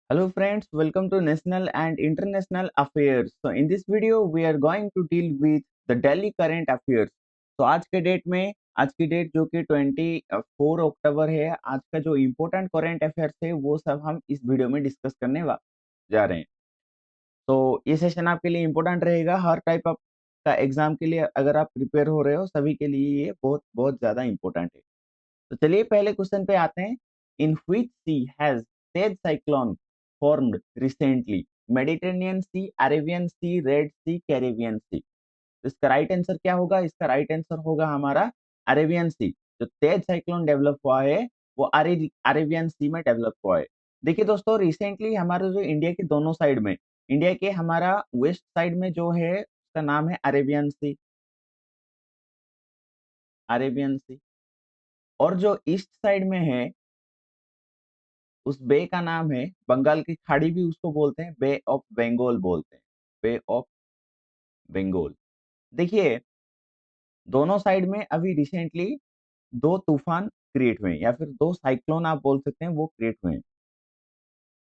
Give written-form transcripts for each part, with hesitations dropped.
Hello friends, welcome to National and International Affairs. So in this video we are going to deal with the Delhi current affairs. तो आज के date में आज की date जो कि 24 अक्टूबर है, आज का जो इम्पोर्टेंट करंट अफेयर्स है वो सब हम इस वीडियो में डिस्कस करने जा रहे हैं। तो ये सेशन आपके लिए इम्पोर्टेंट रहेगा, हर टाइप ऑफ का एग्जाम के लिए अगर आप प्रिपेयर हो रहे हो सभी के लिए ये बहुत बहुत ज़्यादा इम्पोर्टेंट है। तो चलिए पहले क्वेश्चन पे आते हैं। In which sea has seas cyclone formed recently? Mediterranean sea, Arabian sea, red sea, Caribbean sea. तो इसका राइट आंसर क्या होगा? इसका राइट आंसर होगा हमारा अरेबियन सी। जो तेज साइक्लोन डेवलप हुआ है वो अरेबियन सी में डेवलप हुआ है। देखिए दोस्तों, रिसेंटली हमारे जो इंडिया के दोनों साइड में, इंडिया के हमारा वेस्ट साइड में जो है उसका नाम है अरेबियन सी, अरेबियन सी। और जो ईस्ट साइड में है उस बे का नाम है, बंगाल की खाड़ी भी उसको बोलते हैं, बे ऑफ बंगाल बोलते हैं, बे ऑफ बंगाल। देखिए, दोनों साइड में अभी रिसेंटली 2 तूफान क्रिएट हुए हैं या फिर 2 साइक्लोन आप बोल सकते हैं, वो क्रिएट हुए हैं।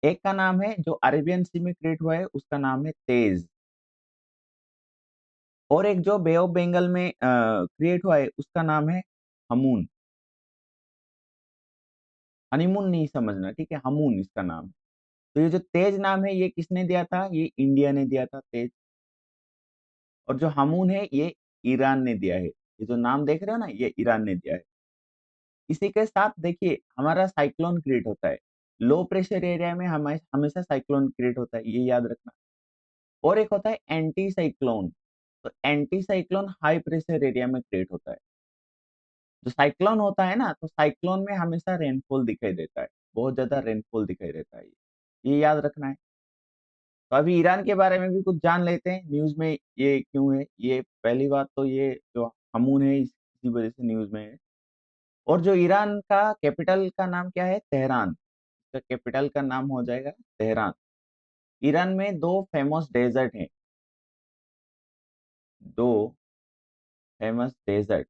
एक का नाम है जो अरेबियन सी में क्रिएट हुआ है, उसका नाम है तेज। और एक जो बे ऑफ बंगाल में क्रिएट हुआ है उसका नाम है हमून। हनीमून नहीं समझना, ठीक है? हमून इसका नाम है। तो ये जो तेज नाम है ये किसने दिया था? ये इंडिया ने दिया था, तेज। और जो हमून है ये ईरान ने दिया है। ये जो नाम देख रहे हो ना, ये ईरान ने दिया है। इसी के साथ देखिए हमारा साइक्लोन क्रिएट होता है। लो प्रेशर एरिया में हमेशा साइक्लोन क्रिएट होता है, ये याद रखना। और एक होता है एंटी साइक्लोन। तो anti cyclone high pressure area में क्रिएट होता है। जो साइक्लोन होता है ना, तो साइक्लोन में हमेशा रेनफॉल दिखाई देता है, बहुत ज्यादा रेनफॉल दिखाई देता है, ये याद रखना है। तो अभी ईरान के बारे में भी कुछ जान लेते हैं, न्यूज में ये क्यों है। ये पहली बात तो ये जो हमून है इसी वजह से न्यूज में है। और जो ईरान का कैपिटल का नाम क्या है? तेहरान। इसका कैपिटल का नाम हो जाएगा तेहरान। ईरान में 2 फेमस डेजर्ट हैं, 2 फेमस डेजर्ट।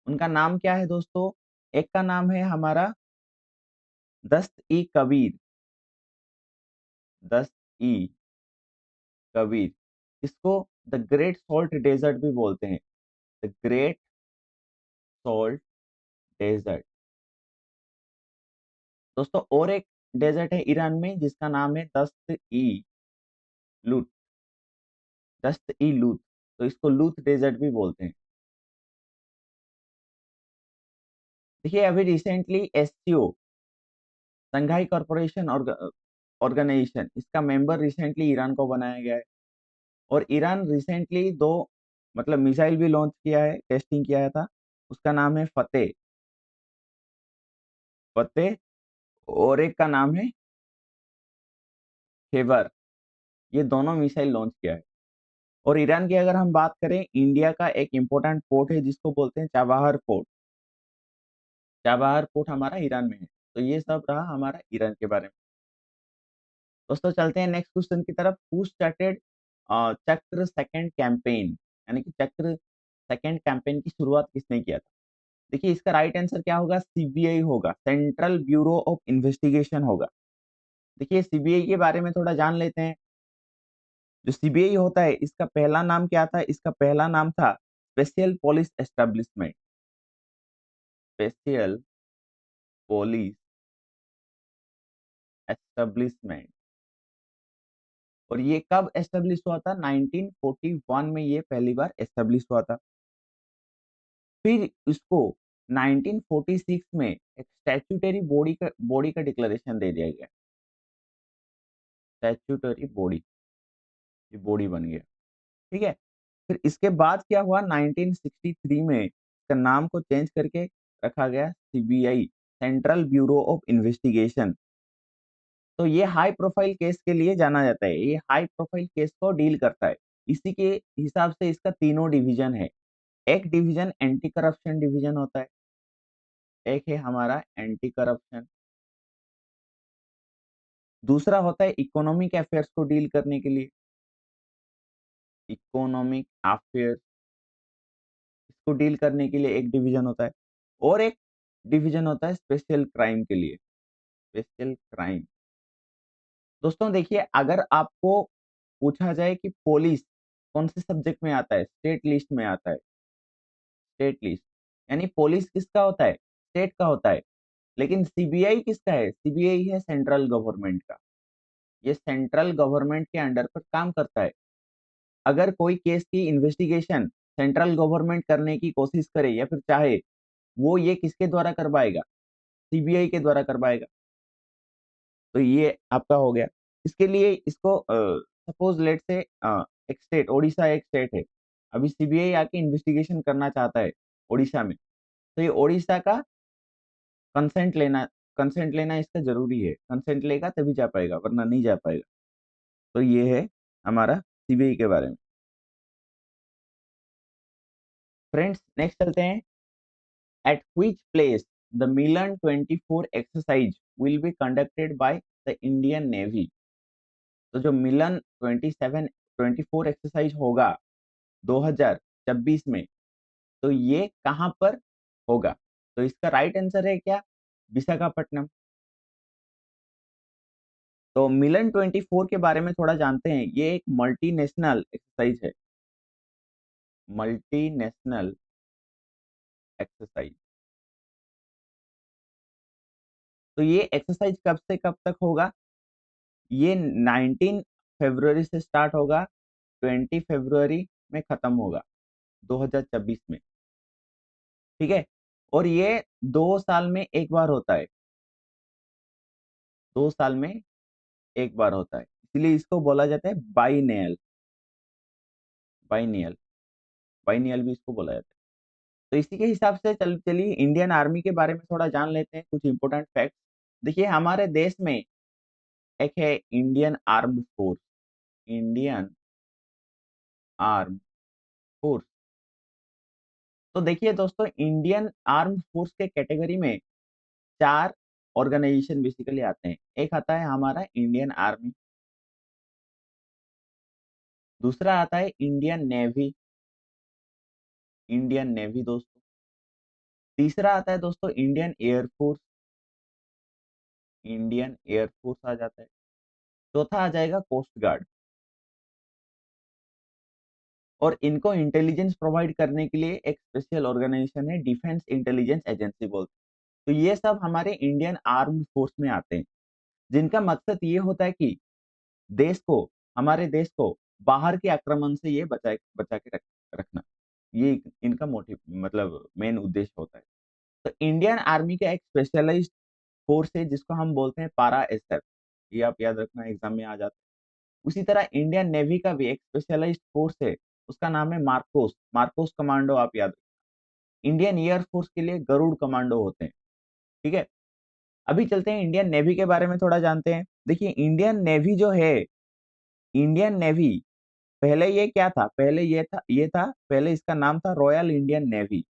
उनका नाम क्या है दोस्तों? एक का नाम है हमारा दस्त ई कबीर, दस्त ई कबीर। इसको द ग्रेट सॉल्ट डेजर्ट भी बोलते हैं, द ग्रेट सॉल्ट डेजर्ट दोस्तों। और एक डेजर्ट है ईरान में जिसका नाम है दस्त ई लूत, दस्त ई लूत। तो इसको लूत डेजर्ट भी बोलते हैं। देखिए अभी recently SCO, Shanghai corporation organisation, इसका मेंबर रिसेंटली ईरान को बनाया गया है। और ईरान रिसेंटली 2 मतलब मिसाइल भी लॉन्च किया है, टेस्टिंग किया था। उसका नाम है फतेह, फतेह। और एक का नाम है खेबर। ये दोनों मिसाइल लॉन्च किया है। और ईरान की अगर हम बात करें, इंडिया का एक इम्पोर्टेंट पोर्ट है जिसको बोलते हैं चाबहार पोर्ट। चाबहार पोर्ट हमारा ईरान में है। तो ये सब रहा हमारा ईरान के बारे में। दोस्तों चलते हैं नेक्स्ट क्वेश्चन की तरफ। हु स्टार्टेड चक्र सेकंड कैंपेन? यानी कि चक्र सेकंड कैंपेन की शुरुआत किसने किया था? देखिए इसका राइट आंसर क्या होगा? सीबीआई होगा, सेंट्रल ब्यूरो ऑफ इन्वेस्टिगेशन होगा। देखिए सीबीआई के बारे में थोड़ा जान लेते हैं। जो सीबीआई होता है इसका पहला नाम क्या था? इसका पहला नाम था special police establishment, special police establishment. और ये कब एस्टेब्लिश हुआ था? 1941 में ये पहली बार एस्टेब्लिश हुआ था। फिर इसको 1946 में एक स्टैट्यूटरी बॉडी का डिक्लेरेशन दे दिया गया। स्टैट्यूटरी बॉडी, ये बॉडी बन गया, ठीक है। फिर इसके बाद क्या हुआ? 1963 में इसका नाम को चेंज करके रखा गया CBI, central bureau of investigation. तो ये हाई प्रोफाइल केस के लिए जाना जाता है, ये हाई प्रोफाइल केस को डील करता है। इसी के हिसाब से इसका तीनों डिवीजन है। एक डिवीजन एंटी करप्शन डिवीजन होता है, एक है हमारा एंटी करप्शन, दूसरा होता है इकोनॉमिक अफेयर्स को डील करने के लिए, इकोनॉमिक अफेयर्स इसको डील करने के लिए एक डिवीजन होता है। और एक डिवीजन होता है स्पेशल क्राइम के लिए, स्पेशल क्राइम। दोस्तों देखिए, अगर आपको पूछा जाए कि पुलिस कौन से सब्जेक्ट में आता है, स्टेट लिस्ट में आता है, स्टेट लिस्ट, यानी पुलिस किसका होता है, स्टेट का होता है। लेकिन सीबीआई किसका है, सीबीआई है सेंट्रल गवर्नमेंट का। ये सेंट्रल गवर्नमेंट के अंडर पर काम करता है। अगर कोई केस की इन्वेस्टिगेशन सेंट्रल गवर्नमेंट करने की कोशिश करे या फिर चाहे, वो ये किसके द्वारा करवाएगा, सीबीआई के द्वारा करवाएगा। तो ये आपका हो गया। इसके लिए इसको सपोज लेट से एक स्टेट, ओडिशा एक स्टेट है। अभी सीबीआई आके इन्वेस्टिगेशन करना चाहता है ओडिशा में, तो ये ओडिशा का कंसेंट लेना, कंसेंट लेना इसका जरूरी है। कंसेंट लेगा तभी जा पाएगा, वरना नहीं जा पाएगा। तो ये है हमारा सीबीआई के बारे में। फ्रेंड्स नेक्स्ट चलते हैं। At which place the Milan 24 exercise will be conducted by the Indian navy. तो जो मिलन 24 एक्सरसाइज होगा 2026 में, तो ये कहाँ पर होगा। तो इसका राइट आंसर है क्या, विशाखापट्टनम। तो मिलन 24 के बारे में थोड़ा जानते हैं। ये एक मल्टीनेशनल एक्सरसाइज है, मल्टीनेशनल एक्सरसाइज। तो ये एक्सरसाइज कब से कब तक होगा, ये 19 फरवरी से स्टार्ट होगा, 20 फरवरी में खत्म होगा 2026 में। ठीक है, और ये 2 साल में एक बार होता है, 2 साल में एक बार होता है, इसलिए इसको बोला जाता है बाइनियल, बाइनियल, बाइनियल भी इसको बोला जाता है। तो इसी के हिसाब से चलिए इंडियन आर्मी के बारे में थोड़ा जान लेते हैं, कुछ इंपॉर्टेंट फैक्ट। देखिए हमारे देश में एक है Indian armed force, Indian arm force. तो देखिए दोस्तों, इंडियन आर्म्ड फोर्स के कैटेगरी में 4 ऑर्गेनाइजेशन बेसिकली आते हैं। एक आता है हमारा इंडियन आर्मी, दूसरा आता है इंडियन नेवी, इंडियन नेवी दोस्तों। तीसरा आता है दोस्तों इंडियन एयरफोर्स, इंडियन एयरफोर्स आ जाता है। चौथा आ जाएगा कोस्ट गार्ड। और इनको इंटेलिजेंस प्रोवाइड करने के लिए एक स्पेशल ऑर्गेनाइजेशन है, डिफेंस इंटेलिजेंस एजेंसी बोलते हैं। तो ये सब हमारे इंडियन आर्म्ड फोर्स में आते हैं, जिनका मकसद ये होता है कि देश को, हमारे देश को बाहर के आक्रमण से ये बचा के रखना। ये इनका मोटिव, मतलब मेन उद्देश्य होता है। तो इंडियन आर्मी का एक स्पेशलाइज्ड फोर्स है जिसको हम बोलते हैं पारा एसएफ। ये आप याद रखना, एग्जाम में आ जाता है। उसी तरह इंडियन नेवी का भी एक स्पेशलाइज्ड फोर्स है, उसका नाम है मार्कोस, मार्कोस कमांडो आप याद रखना। इंडियन एयर फोर्स के लिए गरुड़ कमांडो होते हैं। ठीक है, अभी चलते हैं इंडियन नेवी के बारे में थोड़ा जानते हैं। देखिए इंडियन नेवी जो है, इंडियन नेवी पहले ये क्या था, पहले ये था पहले इसका नाम था royal Indian navy,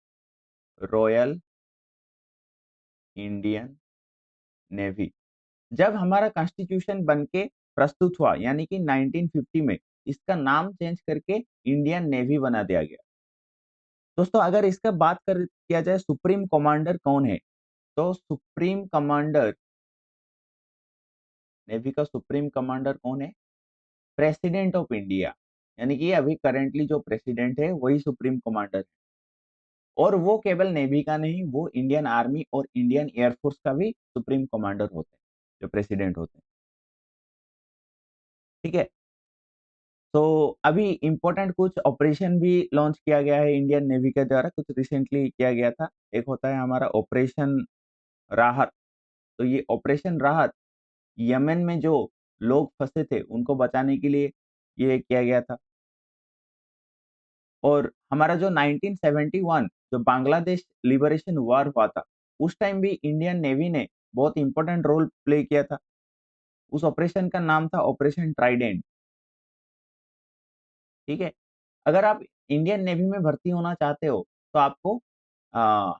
royal Indian navy. जब हमारा कॉन्स्टिट्यूशन बन के प्रस्तुत हुआ, यानी कि 1950 में, इसका नाम चेंज करके इंडियन नेवी बना दिया गया। दोस्तों अगर इसका बात कर किया जाए सुप्रीम कमांडर कौन है, तो सुप्रीम कमांडर, नेवी का सुप्रीम कमांडर कौन है, प्रेसिडेंट ऑफ इंडिया। यानी कि अभी करेंटली जो प्रेसिडेंट है वही सुप्रीम कमांडर है। और वो केवल नेवी का नहीं, वो इंडियन आर्मी और इंडियन एयरफोर्स का भी सुप्रीम कमांडर होते हैं, जो प्रेसिडेंट होते हैं। ठीक है, तो अभी इम्पोर्टेंट कुछ ऑपरेशन भी लॉन्च किया गया है इंडियन नेवी के द्वारा, कुछ रिसेंटली किया गया था। एक होता है हमारा ऑपरेशन राहत। तो ये ऑपरेशन राहत यमन में जो लोग फंसे थे उनको बचाने के लिए ये किया गया था। और हमारा जो 1971 जो बांग्लादेश लिबरेशन वॉर हुआ था, उस टाइम भी इंडियन नेवी ने बहुत इंपॉर्टेंट रोल प्ले किया था। उस ऑपरेशन का नाम था ऑपरेशन ट्राइडेंट। ठीक है, अगर आप इंडियन नेवी में भर्ती होना चाहते हो तो आपको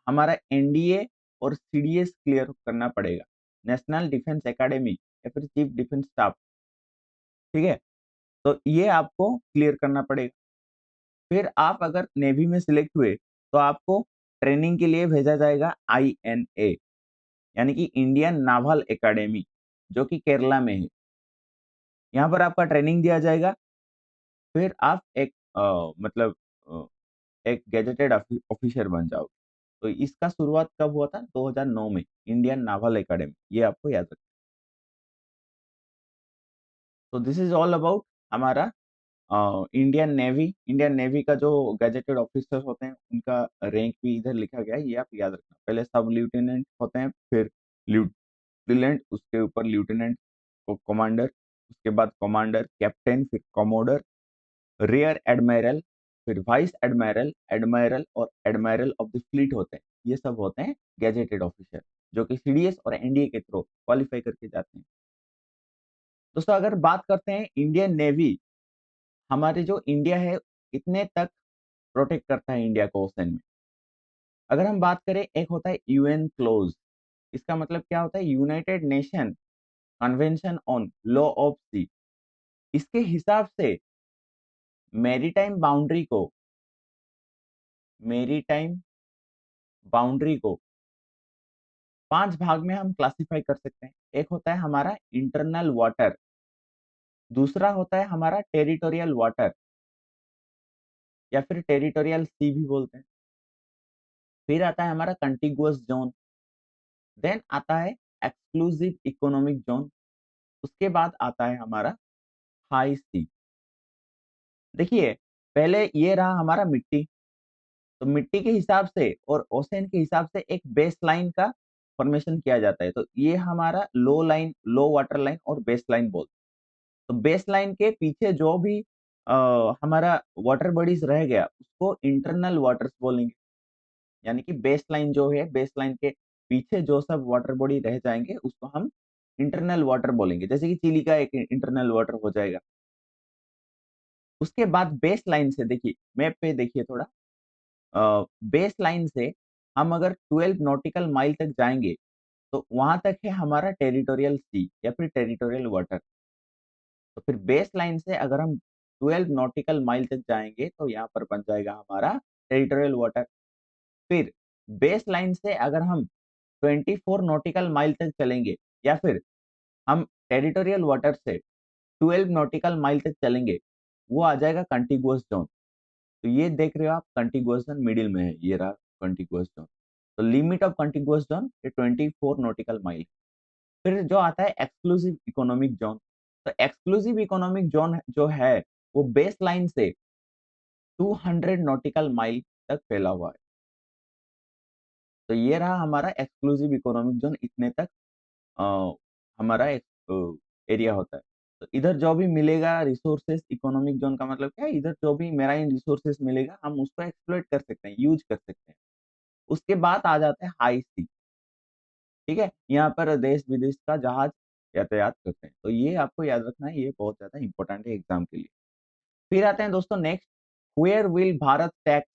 हमारा एनडीए और सीडीएस क्लियर करना पड़ेगा, नेशनल डिफेंस एकेडमी या फिर चीफ डिफेंस स्टाफ। ठीक है, तो ये आपको क्लियर करना पड़ेगा। फिर आप अगर नेवी में सिलेक्ट हुए तो आपको ट्रेनिंग के लिए भेजा जाएगा आईएनए, यानी कि इंडियन नावल एकेडमी, जो कि केरला में है। यहाँ पर आपका ट्रेनिंग दिया जाएगा, फिर आप एक मतलब अ, एक गैजेटेड ऑफिसर बन जाओगे। तो इसका शुरुआत कब हुआ था? 2009 में, इंडियन नावल एकेडमी, ये आपको याद रखना। तो दिस इज़ ऑल अबाउट हमारा इंडियन नेवी का जो गैजेटेड ऑफिसर्स होते हैं, उनका रैंक भी इधर लिखा गया है, ये आप याद रखना। पहले सब लेफ्टिनेंट होते हैं, फिर लेफ्टिनेंट, उसके ऊपर लेफ्टिनेंट कमांडर, उसके बाद कमांडर, कैप्टन, फिर कमोडर, रियर एडमिरल, फिर वाइस एडमिरल, एडमिरल और एडमिरल ऑफ द फ्लीट होते हैं। ये सब होते हैं गैजेटेड ऑफिसर, जो कि सीडीएस और एनडीए के थ्रू क्वालिफाई करके जाते हैं। दोस्तों, अगर बात करते हैं इंडियन नेवी, हमारे जो इंडिया है, कितने तक प्रोटेक्ट करता है इंडिया को ओशन में? अगर हम बात करें, एक होता है यूएन क्लोज। इसका मतलब क्या होता है? United Nation convention on law of sea. इसके हिसाब से मैरीटाइम बाउंड्री को मैरीटाइम बाउंड्री को 5 भाग में हम क्लासिफाई कर सकते हैं। एक होता है हमारा इंटरनल वाटर, दूसरा होता है हमारा टेरिटोरियल वाटर या फिर टेरिटोरियल सी भी बोलते हैं। फिर आता है हमारा कंटिगुअस जोन, देन आता है एक्सक्लूसिव इकोनॉमिक जोन, उसके बाद आता है हमारा हाई सी। देखिए, पहले ये रहा हमारा मिट्टी, तो मिट्टी के हिसाब से और ओशन के हिसाब से एक बेस लाइन का फॉर्मेशन किया जाता है। तो ये हमारा लो लाइन, लो वाटर लाइन और बेस लाइन बोलते हैं। तो बेस लाइन के पीछे जो भी हमारा वाटर बॉडीज रह गया, उसको इंटरनल वाटर्स बोलेंगे। यानी कि बेस लाइन जो है, बेस लाइन के पीछे जो सब वाटर बॉडी रह जाएंगे, उसको हम इंटरनल वाटर बोलेंगे। जैसे कि चिली का एक इंटरनल वाटर हो जाएगा। उसके बाद बेस लाइन से देखिए, मैप पे देखिए थोड़ा, बेस लाइन से हम अगर 12 नॉटिकल माइल तक जाएंगे, तो वहां तक है हमारा टेरिटोरियल सी या फिर टेरिटोरियल वाटर। तो फिर बेस लाइन से अगर हम 12 नॉटिकल माइल तक जाएंगे, तो यहाँ पर बन जाएगा हमारा टेरिटोरियल वाटर। फिर बेस लाइन से अगर हम 24 नॉटिकल माइल तक चलेंगे, या फिर हम टेरिटोरियल वाटर से 12 नॉटिकल माइल तक चलेंगे, वो आ जाएगा कंटिगुअस जोन। तो ये देख रहे हो आप, कंटिगुअस जोन मिडिल में है, ये रहा कंटिगुअस जोन। तो लिमिट ऑफ कंटिगुअस जोन ये 24 नॉटिकल माइल। फिर जो आता है एक्सक्लूसिव इकोनॉमिक जोन। तो एक्सक्लूसिव इकोनॉमिक जोन जो है, वो बेस लाइन से 200 नॉटिकल माइल तक फैला हुआ है। तो ये रहा हमारा एक्सक्लूसिव इकोनॉमिक जोन, इतने तक अ, हमारा एक एरिया होता है। तो इधर जो भी मिलेगा रिसोर्सेस, इकोनॉमिक जोन का मतलब क्या है? इधर जो भी मेराइन रिसोर्सेस मिलेगा, हम उसको एक्सप्लॉइट कर सकते हैं, यूज कर सकते हैं। उसके बाद आ जाता है हाई सी। ठीक है, यहाँ पर देश विदेश का जहाज यातायात करते हैं। तो ये आपको याद रखना है, ये बहुत ज्यादा इंपॉर्टेंट है एग्जाम के लिए। फिर आते हैं दोस्तों next, where will Bharat tex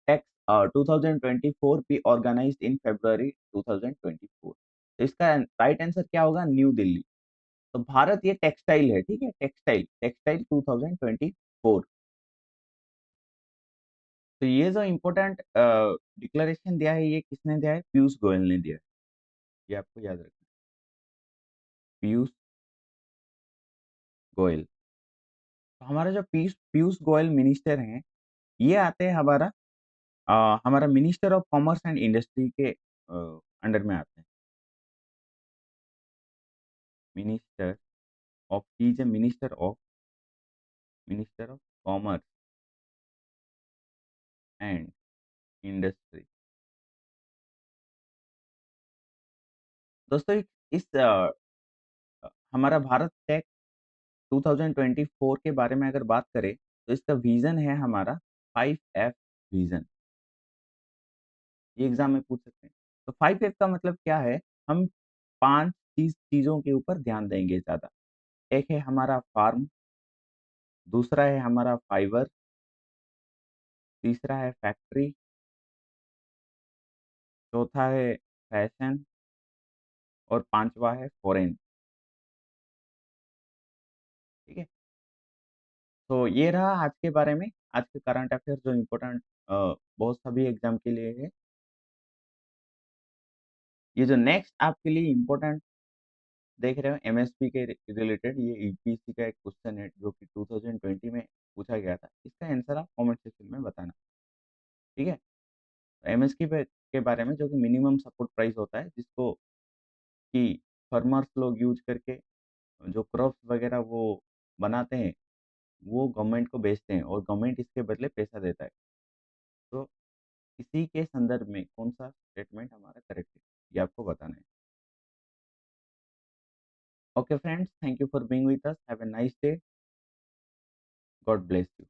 tex 2024 be organised in February 2024। तो इसका राइट आंसर क्या होगा? न्यू दिल्ली। तो भारत ये टेक्सटाइल है, ठीक है, टेक्सटाइल टेक्सटाइल 2024। तो ये जो इम्पोर्टेंट डिक्लेरेशन दिया है, ये किसने दिया है? पीयूष गोयल ने दिया है। ये आपको याद रखना है, पीयूष गोयल। तो हमारा जो पीयूष पीयूष गोयल मिनिस्टर हैं, ये आते हैं हमारा minister of commerce and industry के अंडर में आते हैं। Minister of, he is a minister of commerce and industry. दोस्तों, हमारा भारत टेक 2024 के बारे में अगर बात करें, तो इसका विजन है हमारा 5F विजन। ये एग्जाम में पूछ सकते हैं। तो 5F का मतलब क्या है? हम 5 चीजों के ऊपर ध्यान देंगे ज्यादा। एक है हमारा फार्म, दूसरा है हमारा फाइबर, तीसरा है फैक्ट्री, चौथा है फैशन और पांचवा है फॉरेन। ठीक है, तो ये रहा आज के बारे में, आज के करंट अफेयर जो इम्पोर्टेंट बहुत सभी एग्जाम के लिए है। ये जो नेक्स्ट आपके लिए इम्पोर्टेंट देख रहे हो एमएसपी के रिलेटेड ये यूपीएससी का एक क्वेश्चन है जो कि 2020 में पूछा गया था। इसका आंसर आप कमेंट सेक्शन में बताना, ठीक है? एमएसपी के बारे में जो कि मिनिमम सपोर्ट प्राइस होता है जिसको कि फार्मर्स लोग यूज करके जो क्रॉप्स वगैरह वो बनाते हैं, वो गवर्नमेंट को बेचते हैं और गवर्नमेंट इसके बदले पैसा देता है। तो इसी के संदर्भ में कौन-सा स्टेटमेंट हमारा करेक्ट है, ये आपको बताना है। Okay friends, thank you for being with us. Have a nice day. God bless you.